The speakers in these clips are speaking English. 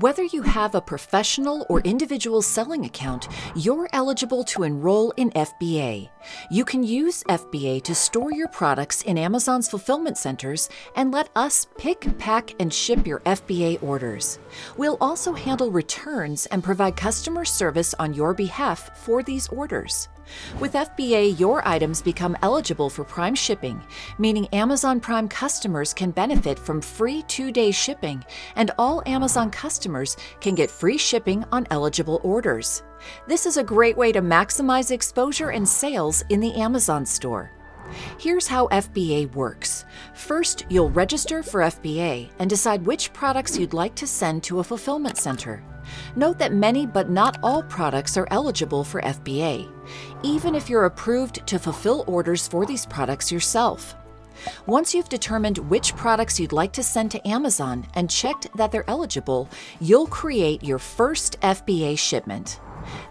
Whether you have a professional or individual selling account, you're eligible to enroll in FBA. You can use FBA to store your products in Amazon's fulfillment centers and let us pick, pack, and ship your FBA orders. We'll also handle returns and provide customer service on your behalf for these orders. With FBA, your items become eligible for Prime shipping, meaning Amazon Prime customers can benefit from free 2-day shipping, and all Amazon customers can get free shipping on eligible orders. This is a great way to maximize exposure and sales in the Amazon store. Here's how FBA works. First, you'll register for FBA and decide which products you'd like to send to a fulfillment center. Note that many but not all products are eligible for FBA, even if you're approved to fulfill orders for these products yourself. Once you've determined which products you'd like to send to Amazon and checked that they're eligible, you'll create your first FBA shipment.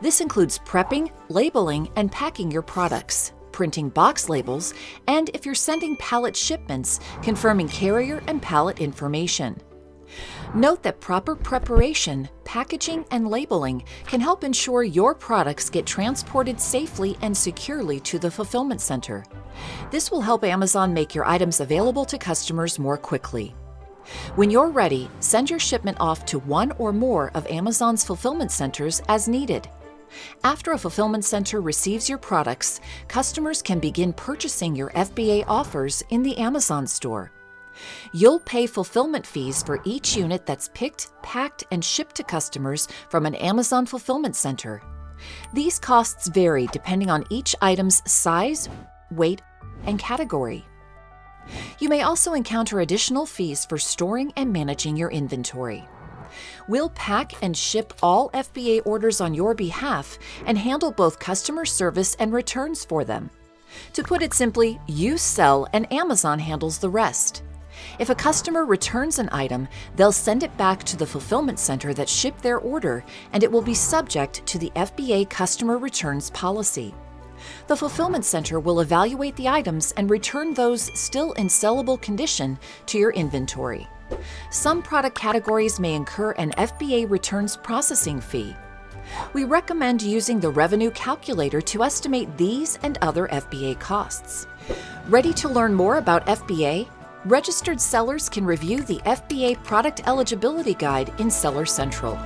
This includes prepping, labeling, and packing your products, printing box labels, and if you're sending pallet shipments, confirming carrier and pallet information. Note that proper preparation, packaging, and labeling can help ensure your products get transported safely and securely to the fulfillment center. This will help Amazon make your items available to customers more quickly. When you're ready, send your shipment off to one or more of Amazon's fulfillment centers as needed. After a fulfillment center receives your products, customers can begin purchasing your FBA offers in the Amazon store. You'll pay fulfillment fees for each unit that's picked, packed, and shipped to customers from an Amazon fulfillment center. These costs vary depending on each item's size, weight, and category. You may also encounter additional fees for storing and managing your inventory. We'll pack and ship all FBA orders on your behalf and handle both customer service and returns for them. To put it simply, you sell and Amazon handles the rest. If a customer returns an item, they'll send it back to the fulfillment center that shipped their order, and it will be subject to the FBA customer returns policy. The fulfillment center will evaluate the items and return those still in sellable condition to your inventory. Some product categories may incur an FBA returns processing fee. We recommend using the revenue calculator to estimate these and other FBA costs. Ready to learn more about FBA? Registered sellers can review the FBA Product Eligibility Guide in Seller Central.